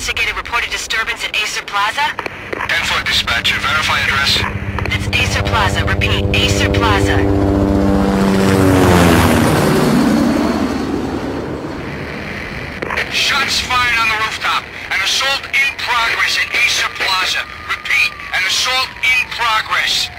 investigated reported disturbance at Acer Plaza? 10-4 dispatcher, verify address. It's Acer Plaza, repeat, Acer Plaza. Shots fired on the rooftop. An assault in progress at Acer Plaza. Repeat, an assault in progress.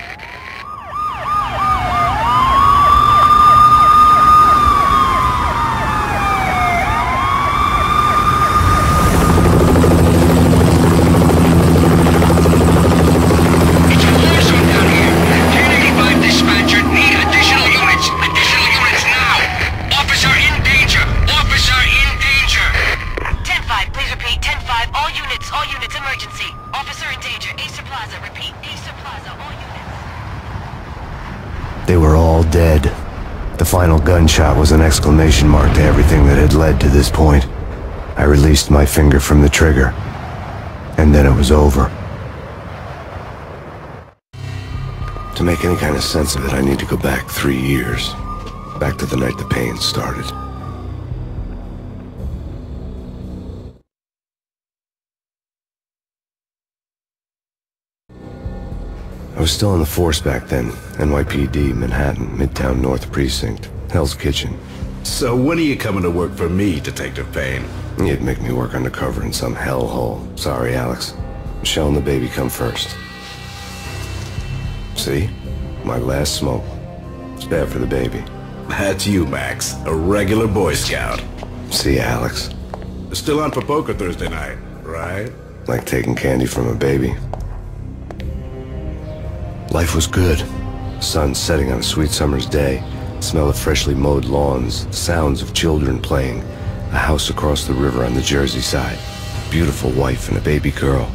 They were all dead. The final gunshot was an exclamation mark to everything that had led to this point. I released my finger from the trigger, and then it was over. To make any kind of sense of it, I need to go back 3 years. Back to the night the Payne started. I was still in the force back then. NYPD, Manhattan, Midtown North Precinct, Hell's Kitchen. So when are you coming to work for me, Detective Payne? You'd make me work undercover in some hellhole. Sorry, Alex. Michelle and the baby come first. See? My last smoke. It's bad for the baby. That's you, Max. A regular Boy Scout. See, Alex. Still on for poker Thursday night, right? Like taking candy from a baby. Life was good. Sun setting on a sweet summer's day. Smell of freshly mowed lawns. Sounds of children playing. A house across the river on the Jersey side. Beautiful wife and a baby girl.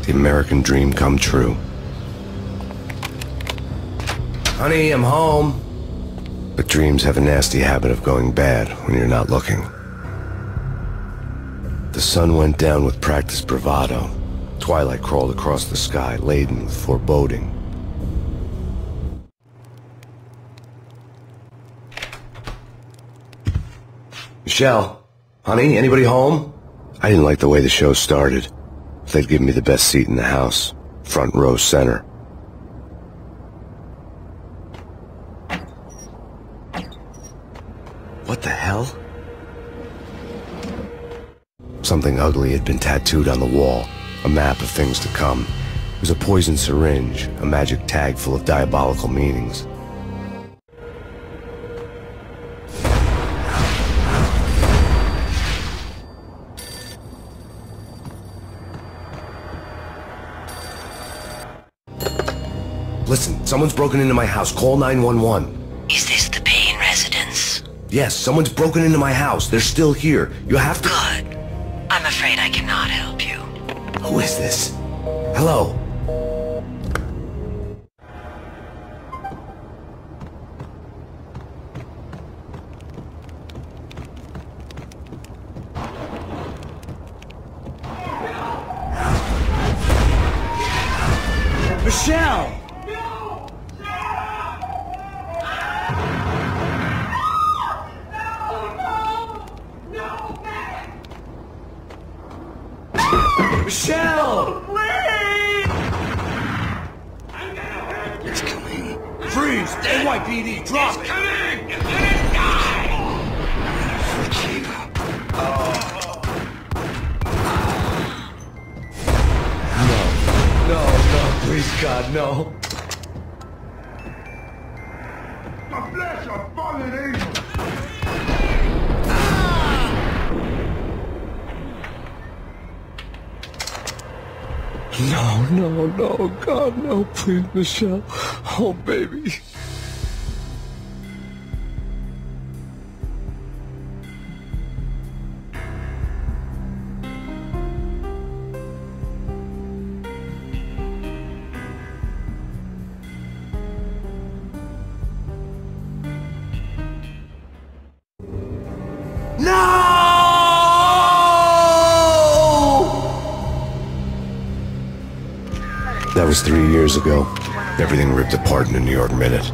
The American dream come true. Honey, I'm home. But dreams have a nasty habit of going bad when you're not looking. The sun went down with practiced bravado. Twilight crawled across the sky, laden with foreboding. Michelle, honey, anybody home? I didn't like the way the show started. They'd give me the best seat in the house, front row center. What the hell? Something ugly had been tattooed on the wall, a map of things to come. It was a poison syringe, a magic tag full of diabolical meanings. Listen, someone's broken into my house. Call 911. Is this the Payne residence? Yes, someone's broken into my house. They're still here. You have to... Good. I'm afraid I cannot help you. Who is this? Hello? Michelle! Michelle! Please! It's coming. Freeze! NYPD, drop it! Coming! You're gonna die! No, please God, no. The flesh of fallen angels! No, God, no, please, Michelle. Oh, baby. That was 3 years ago. Everything ripped apart in a New York minute.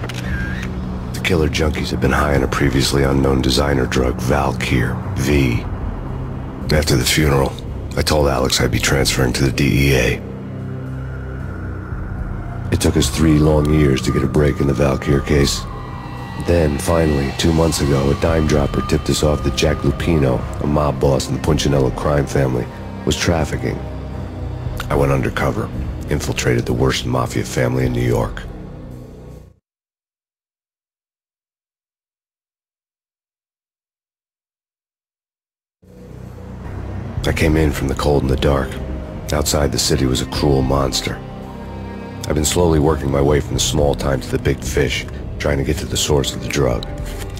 The killer junkies had been high on a previously unknown designer drug, Valkyr, V. After the funeral, I told Alex I'd be transferring to the DEA. It took us 3 long years to get a break in the Valkyr case. Then, finally, 2 months ago, a dime dropper tipped us off that Jack Lupino, a mob boss in the Punchinello crime family, was trafficking. I went undercover, infiltrated the worst mafia family in New York. I came in from the cold and the dark. Outside the city was a cruel monster. I've been slowly working my way from the small time to the big fish, trying to get to the source of the drug.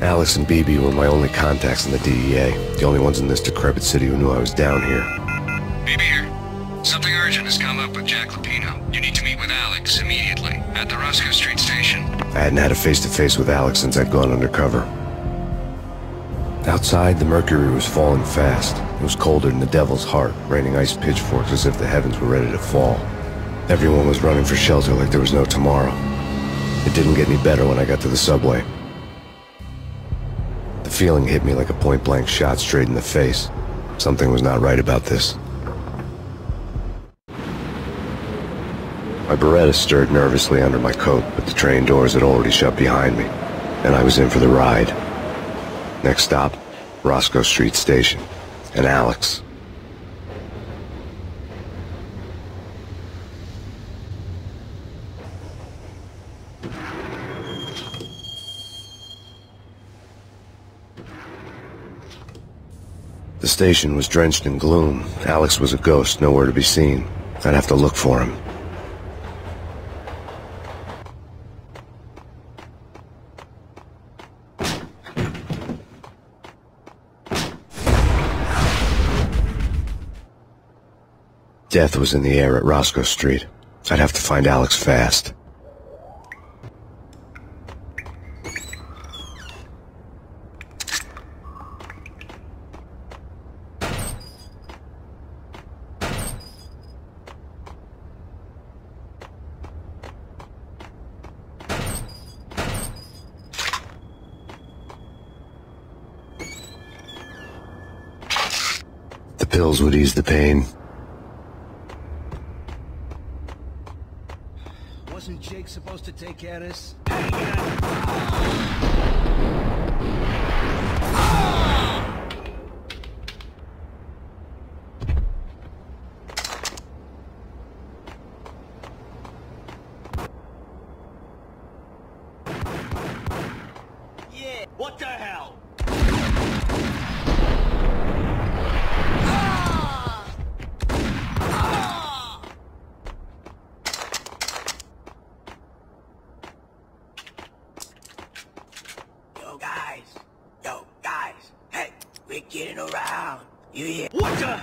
Alex and BB were my only contacts in the DEA, the only ones in this decrepit city who knew I was down here. BB here. Something urgent has come up with Jack Lupino. You need to meet with Alex immediately at the Roscoe Street station. I hadn't had a face-to-face with Alex since I'd gone undercover. Outside, the mercury was falling fast. It was colder than the devil's heart, raining ice pitchforks as if the heavens were ready to fall. Everyone was running for shelter like there was no tomorrow. It didn't get any better when I got to the subway. The feeling hit me like a point-blank shot straight in the face. Something was not right about this. My Beretta stirred nervously under my coat, but the train doors had already shut behind me, and I was in for the ride. Next stop, Roscoe Street Station, and Alex. The station was drenched in gloom. Alex was a ghost, nowhere to be seen. I'd have to look for him. Death was in the air at Roscoe Street. I'd have to find Alex fast. The pills would ease the pain. Wasn't Jake supposed to take care of this? Yeah, what the hell? Yo, guys, hey, we're getting around. You hear? What the?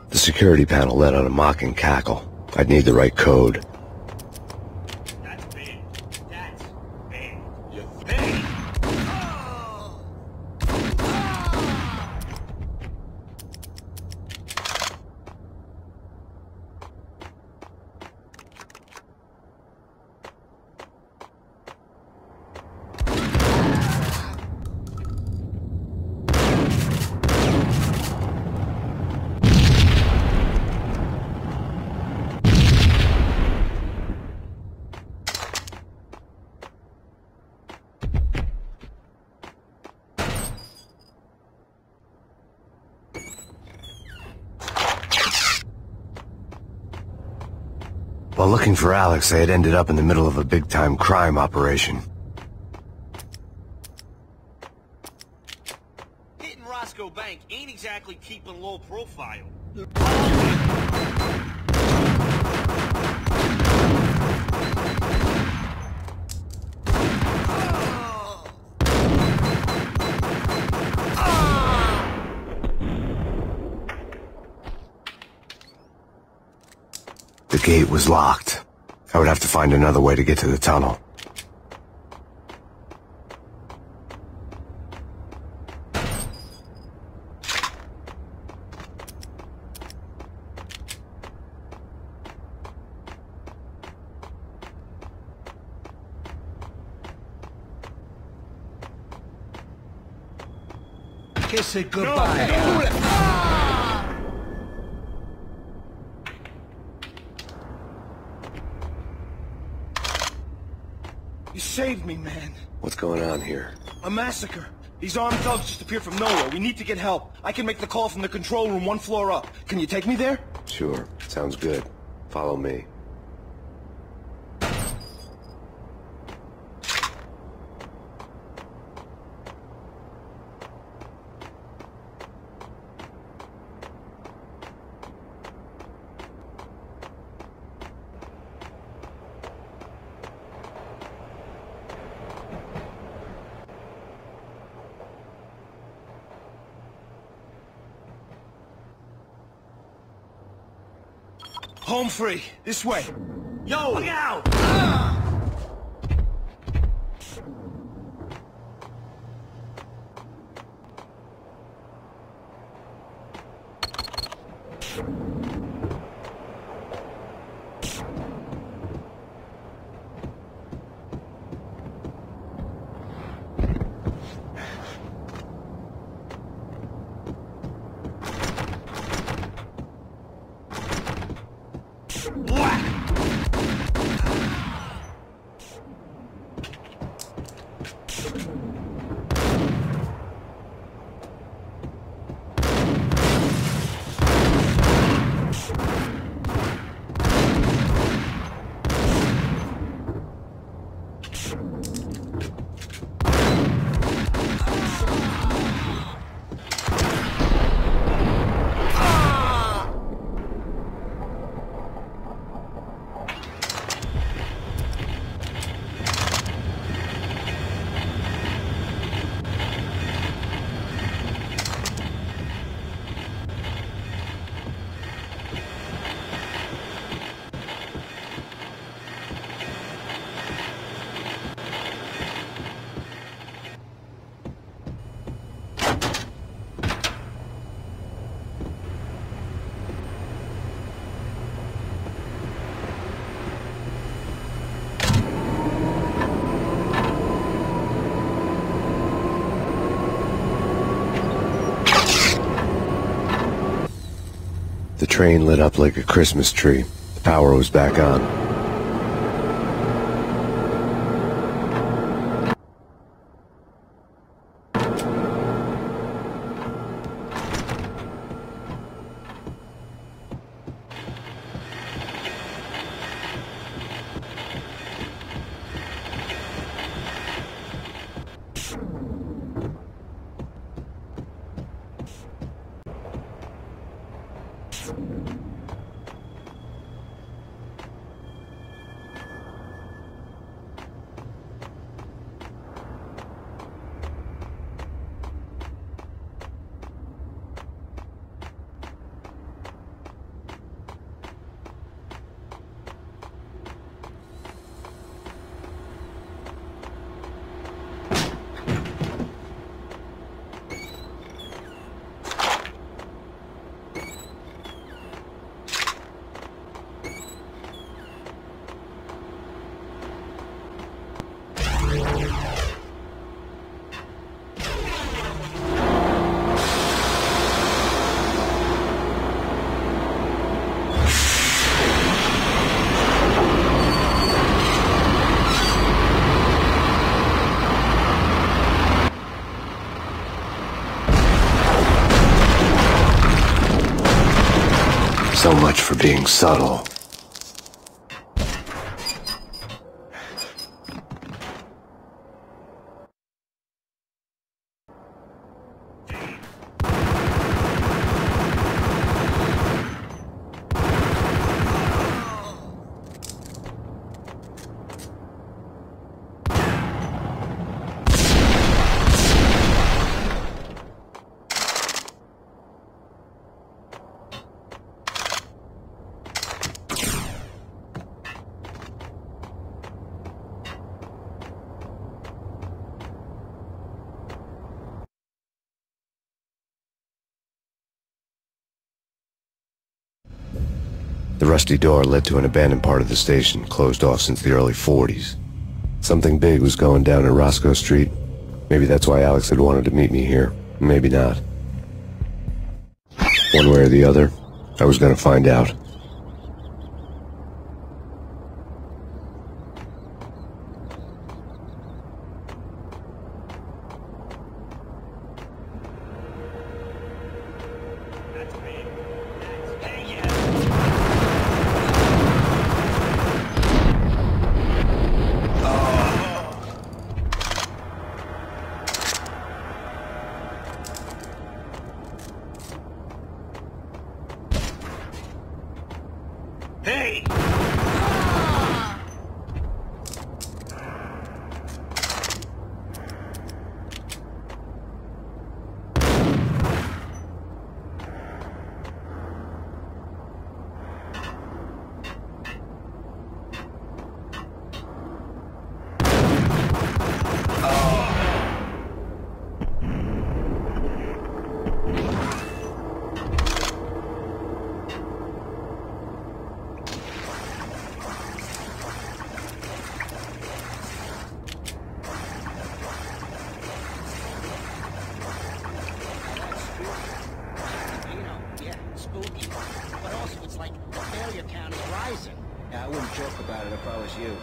The security panel let out a mocking cackle. I'd need the right code. That's big. That's big. You big. While looking for Alex, I had ended up in the middle of a big-time crime operation. Hitting Roscoe Bank ain't exactly keeping low profile. gate was locked. I would have to find another way to get to the tunnel. Kiss it goodbye. You saved me, man. What's going on here? A massacre. These armed thugs just appeared from nowhere. We need to get help. I can make the call from the control room 1 floor up. Can you take me there? Sure. Sounds good. Follow me. Home free. This way. Yo! Look out! The train lit up like a Christmas tree. The power was back on. So much for being subtle. The rusty door led to an abandoned part of the station, closed off since the early 40s. Something big was going down at Roscoe Street. Maybe that's why Alex had wanted to meet me here. Maybe not. One way or the other, I was gonna find out. Hey! But also, it's like the failure count is rising. Yeah, I wouldn't joke about it if I was you.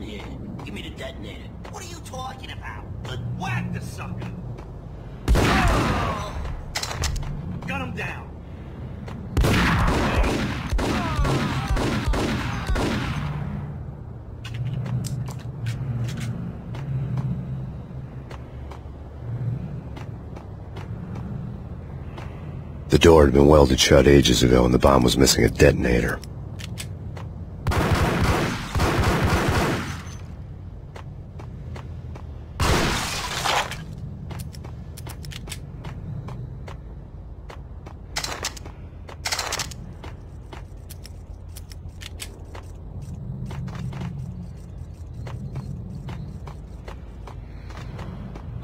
Here. Give me the detonator. What are you talking about? Whack the sucker! Gun him down! The door had been welded shut ages ago and the bomb was missing a detonator.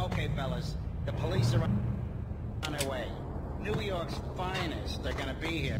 Okay, fellas. The police are on their way. New York's finest are gonna be here.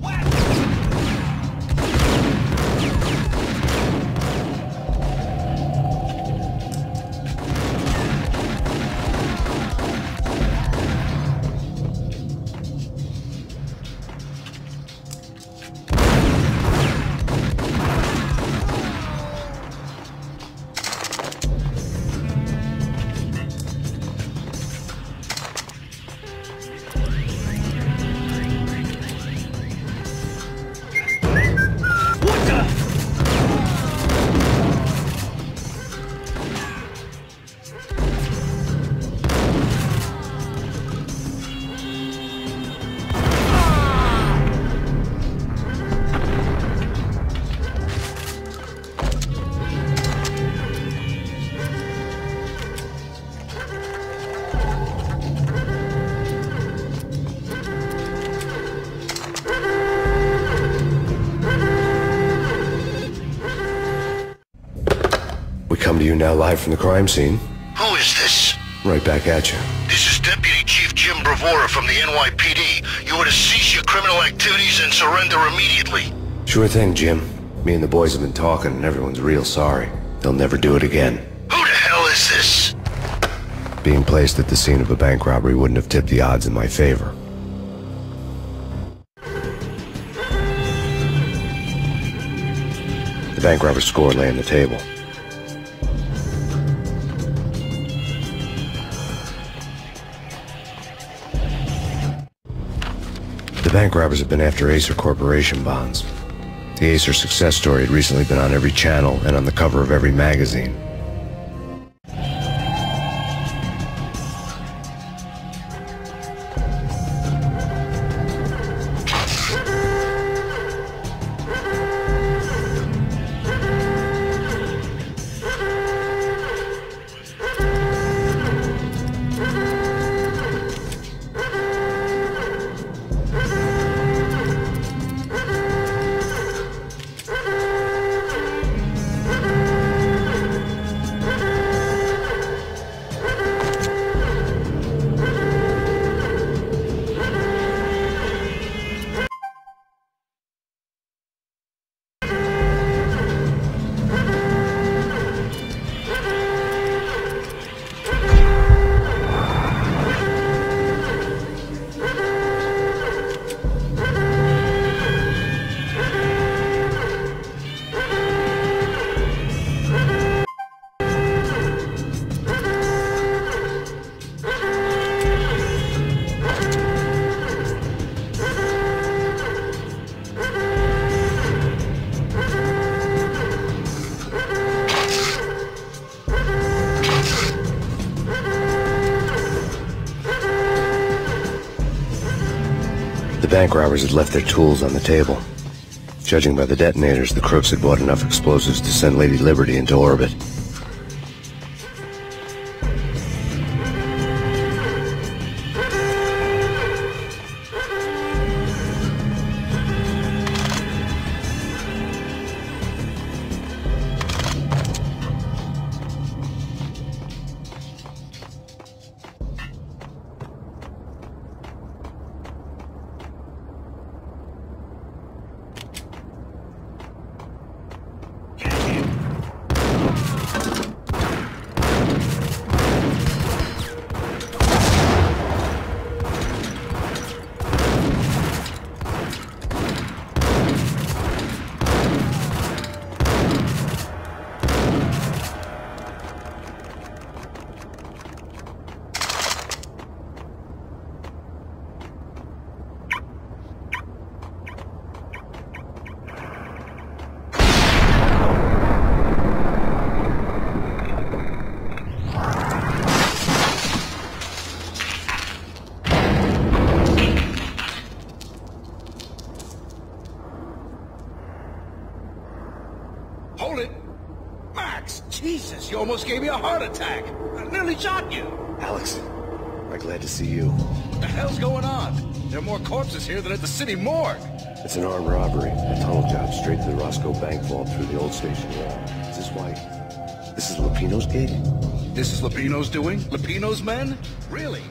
We come to you now live from the crime scene. Who is this? Right back at you. This is Deputy Chief Jim Bravura from the NYPD. You are to cease your criminal activities and surrender immediately. Sure thing, Jim. Me and the boys have been talking and everyone's real sorry. They'll never do it again. Who the hell is this? Being placed at the scene of a bank robbery wouldn't have tipped the odds in my favor. The bank robber's score lay on the table. The bank robbers have been after Acer Corporation bonds. The Acer success story had recently been on every channel and on the cover of every magazine. The bank robbers had left their tools on the table. Judging by the detonators, the crooks had bought enough explosives to send Lady Liberty into orbit. Hold it! Max! Jesus, you almost gave me a heart attack! I nearly shot you! Alex, I'm glad to see you. What the hell's going on? There are more corpses here than at the city morgue! It's an armed robbery. A tunnel job straight to the Roscoe Bank vault through the old station wall. Is this why? This is Lupino's gate? This is Lupino's doing? Lupino's men? Really?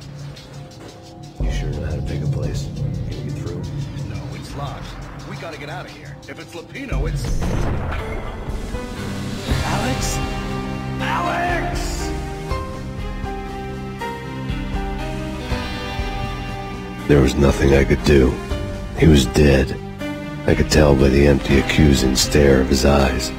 You sure know how to pick a place? Can you get through? No, it's locked. We gotta get out of here. If it's Lupino, it's... Alex? Alex! There was nothing I could do. He was dead. I could tell by the empty, accusing stare of his eyes.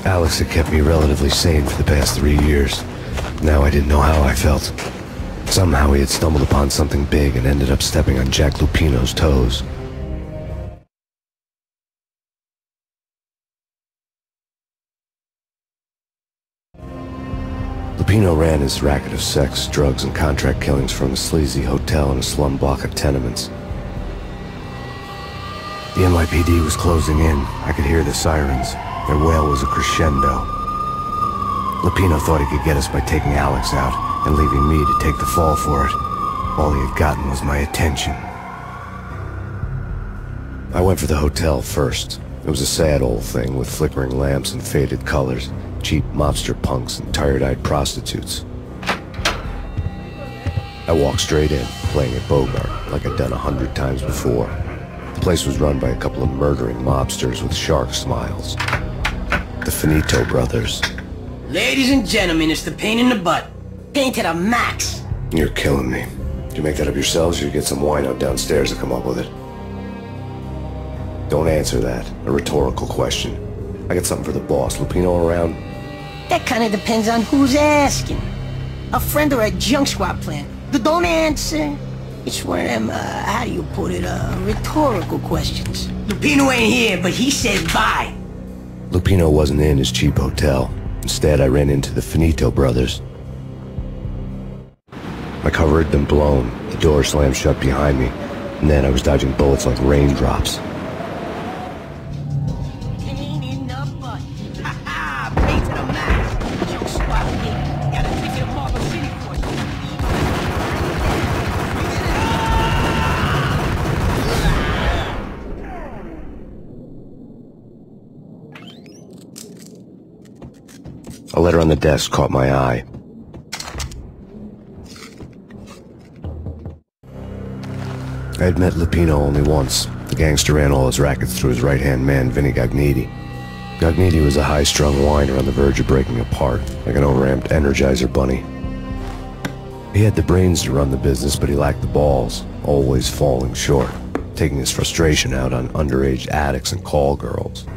Alex had kept me relatively sane for the past 3 years. Now I didn't know how I felt. Somehow he had stumbled upon something big and ended up stepping on Jack Lupino's toes. Lupino ran his racket of sex, drugs, and contract killings from a sleazy hotel in a slum block of tenements. The NYPD was closing in. I could hear the sirens. Their wail was a crescendo. Lupino thought he could get us by taking Alex out and leaving me to take the fall for it. All he had gotten was my attention. I went for the hotel first. It was a sad old thing with flickering lamps and faded colors, cheap mobster punks and tired-eyed prostitutes. I walked straight in, playing at Bogart, like I'd done 100 times before. The place was run by a couple of murdering mobsters with shark smiles. The Finito brothers. Ladies and gentlemen, it's the pain in the butt. Pain to the max. You're killing me. Did you make that up yourselves, or you get some wino downstairs to come up with it? Don't answer that. A rhetorical question. I got something for the boss. Lupino around? That kind of depends on who's asking. A friend or a junk squad plan. Don't answer. It's one of them, how do you put it, rhetorical questions. Lupino ain't here, but he said bye. Lupino wasn't in his cheap hotel. Instead, I ran into the Finito brothers. My cover had been blown, the door slammed shut behind me, and then I was dodging bullets like raindrops. Pain in the butt. Ha ha! Pain to the max. Junk squad kid. Got a ticket to Marble City for A letter on the desk caught my eye. I had met Lupino only once. The gangster ran all his rackets through his right-hand man, Vinny Gagniti. Gagniti was a high-strung whiner on the verge of breaking apart, like an overamped Energizer bunny. He had the brains to run the business, but he lacked the balls, always falling short, taking his frustration out on underage addicts and call girls.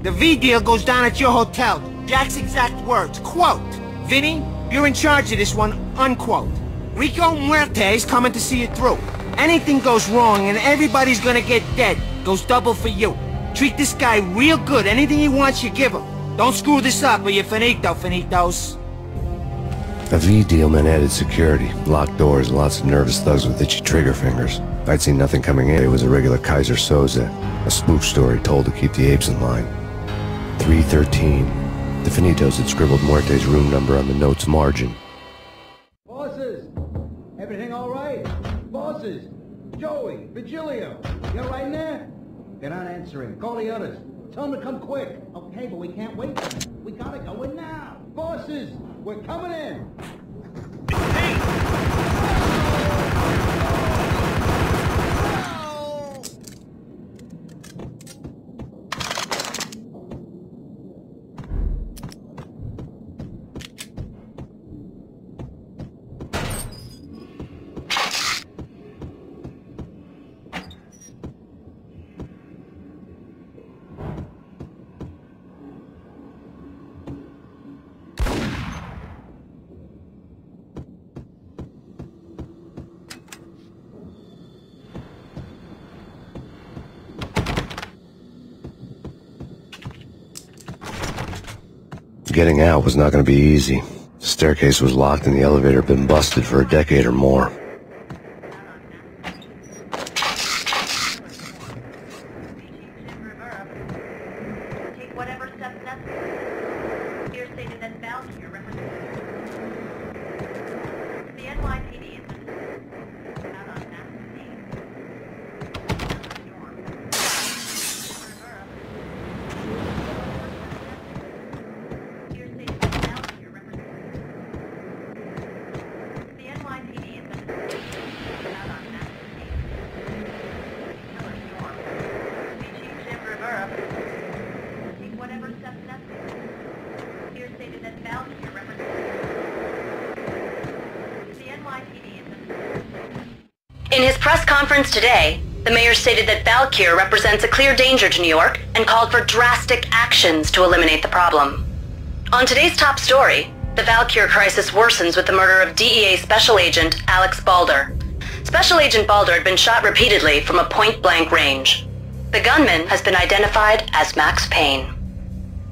The V deal goes down at your hotel. Jack's exact words, quote, "Vinny, you're in charge of this one," unquote. Rico Muerte's coming to see it through. Anything goes wrong and everybody's gonna get dead. Goes double for you. Treat this guy real good. Anything he wants, you give him. Don't screw this up or you're finito, finitos. A V deal meant added security, locked doors, and lots of nervous thugs with itchy trigger fingers. I'd seen nothing coming in. It was a regular Kaiser Soze, a spook story told to keep the apes in line. 313. The Finitos had scribbled Muerte's room number on the note's margin. Bosses! Everything all right? Bosses! Joey! Vigilio! You all right in there? They're not answering. Call the others. Tell them to come quick. Okay, but we can't wait. We gotta go in now. Bosses! We're coming in! Getting out was not going to be easy. The staircase was locked and the elevator had been busted for a decade or more. Take whatever steps necessary. Here stated that bound to your representative. The NYPD is out on massive scene. Here stated that bound to your representative. The NYPD is out on massive scene. Killer storm. Chief Jim Rivera. Take whatever steps necessary. Here stated that bound to your representative. The NYPD is in his press conference today, The mayor stated that Valkyr represents a clear danger to New York and called for drastic actions to eliminate the problem. On today's top story, the Valkyr crisis worsens with the murder of DEA Special Agent Alex Balder. Special Agent Balder had been shot repeatedly from a point-blank range. The gunman has been identified as Max Payne.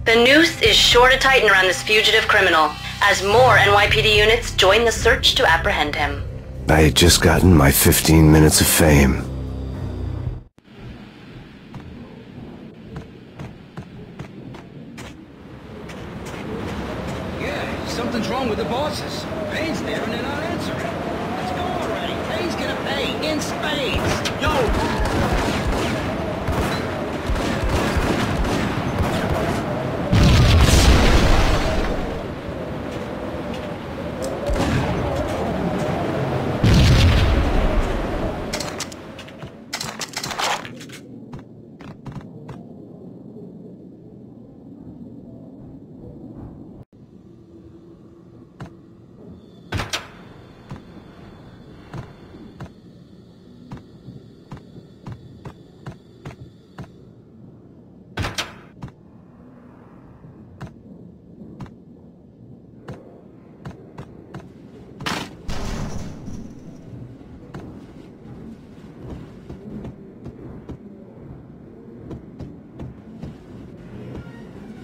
The noose is sure to tighten around this fugitive criminal as more NYPD units join the search to apprehend him. I had just gotten my 15 minutes of fame. Yeah, something's wrong with the bosses. Payne's there and they're not answering. Let's go already. Payne's gonna pay in spades. Yo!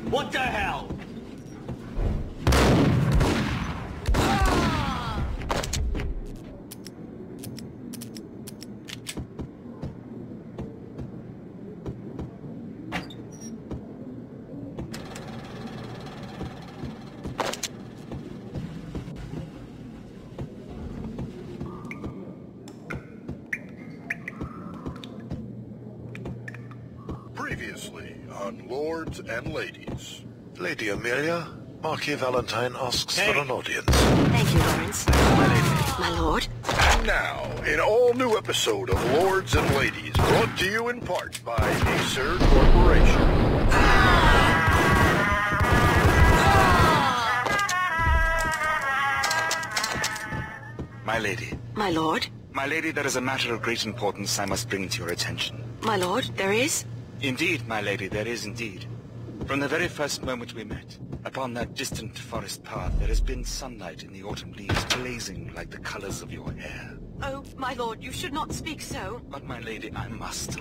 What the hell? Previously on Lords and Ladies. Lady Amelia, Marquis Valentine asks for an audience. Thank you, Lawrence. My lady. My lord. And now, an all-new episode of Lords and Ladies, brought to you in part by Acer Corporation. My lady. My lord. My lady, there is a matter of great importance I must bring to your attention. My lord, there is? Indeed, my lady, there is indeed. From the very first moment we met, upon that distant forest path, there has been sunlight in the autumn leaves blazing like the colors of your hair. Oh, my lord, you should not speak so. But my lady, I must.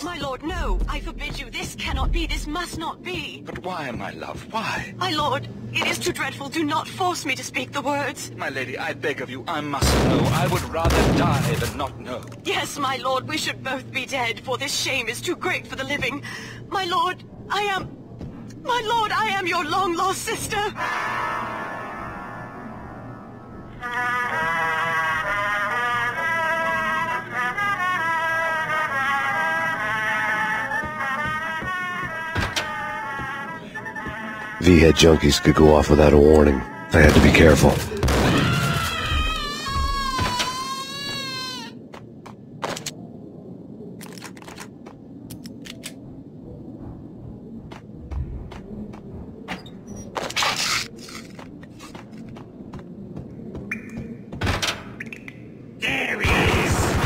My lord, no, I forbid you. This cannot be, this must not be. But why, my love, why? My lord, it is too dreadful. Do not force me to speak the words. My lady, I beg of you, I must know. I would rather die than not know. Yes, my lord, we should both be dead, for this shame is too great for the living. My lord, I am your long-lost sister. V-head junkies could go off without a warning. I had to be careful. There he is!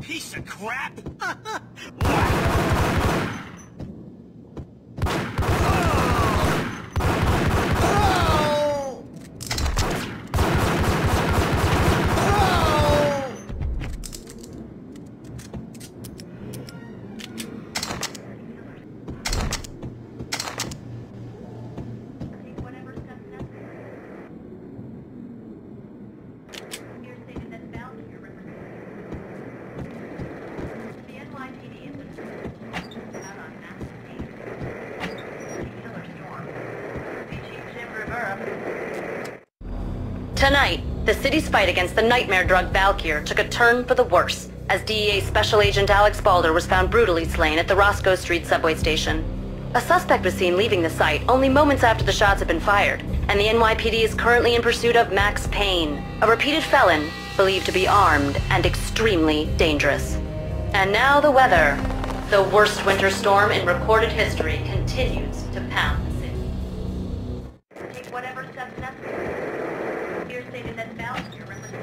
Piece of crap! Tonight, the city's fight against the nightmare drug Valkyr took a turn for the worse, as DEA Special Agent Alex Balder was found brutally slain at the Roscoe Street subway station. A suspect was seen leaving the site only moments after the shots had been fired, and the NYPD is currently in pursuit of Max Payne, a repeated felon believed to be armed and extremely dangerous. And now the weather. The worst winter storm in recorded history continues to pound the city. Take whatever steps necessary. Here stated that Valkyr represents...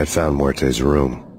I found Muerte's room.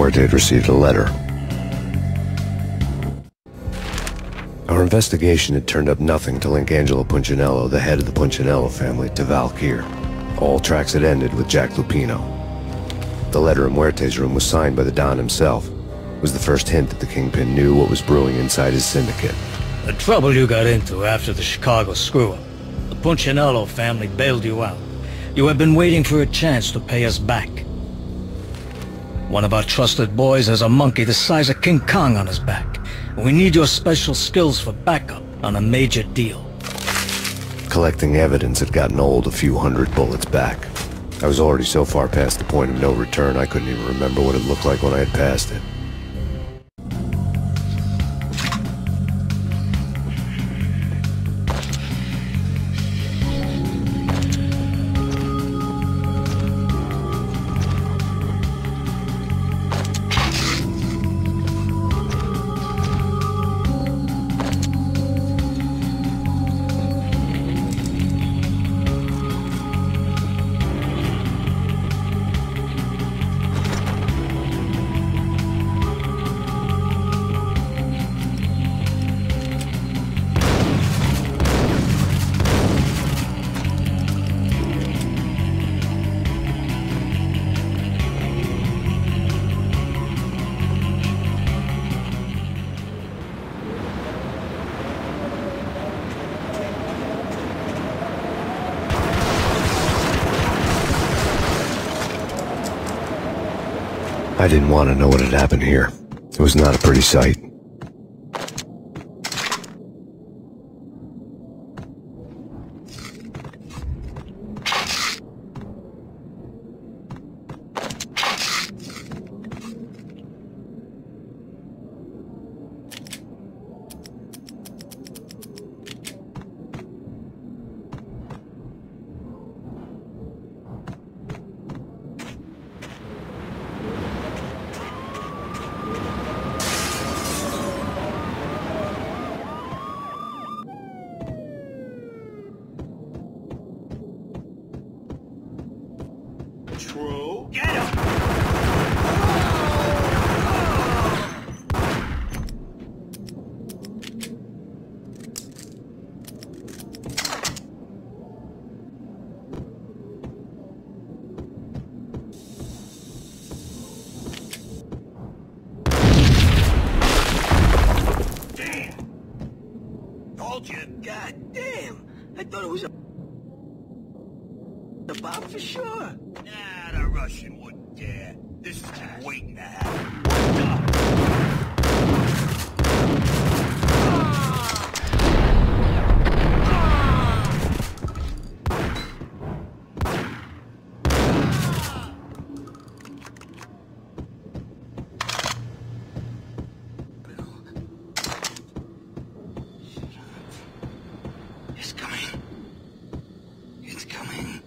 Muerte had received a letter. Our investigation had turned up nothing to link Angelo Punchinello, the head of the Punchinello family, to Valkyr. All tracks had ended with Jack Lupino. The letter in Muerte's room was signed by the Don himself. It was the first hint that the Kingpin knew what was brewing inside his syndicate. The trouble you got into after the Chicago screw-up. The Punchinello family bailed you out. You have been waiting for a chance to pay us back. One of our trusted boys has a monkey the size of King Kong on his back. We need your special skills for backup on a major deal. Collecting evidence had gotten old a few hundred bullets back. I was already so far past the point of no return I couldn't even remember what it looked like when I had passed it. I didn't want to know what had happened here. It was not a pretty sight. screw. Get him! Told you. God damn. I thought it was a bomb for sure. Nah, the Russian wouldn't dare. This is just waiting to happen. It's coming. It's coming.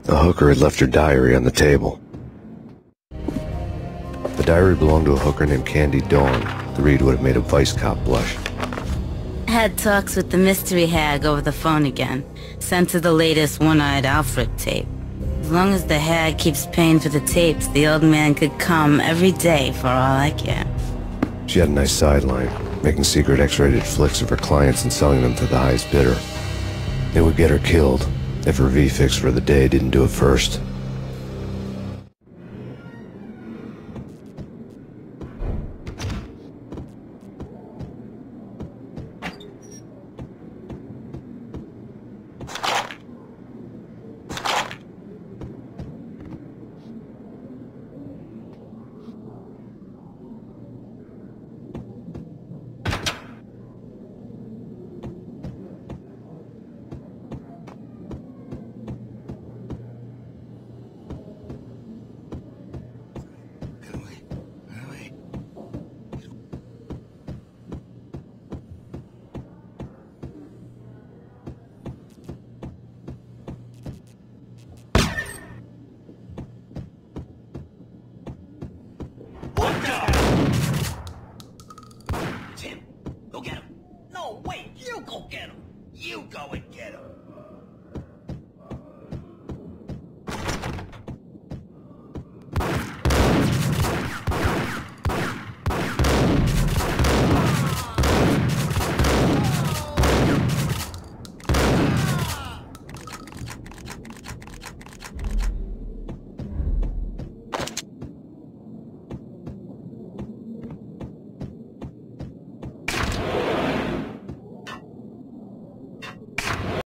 The hooker had left her diary on the table. The diary belonged to a hooker named Candy Dawn. The read would have made a vice cop blush. Had talks with the mystery hag over the phone again. Sent her the latest One-Eyed Alfred tape. As long as the hag keeps paying for the tapes, the old man could come every day for all I care. She had a nice sideline, making secret X-rated flicks of her clients and selling them to the highest bidder. It would get her killed if her V-fix for the day didn't do it first. What the?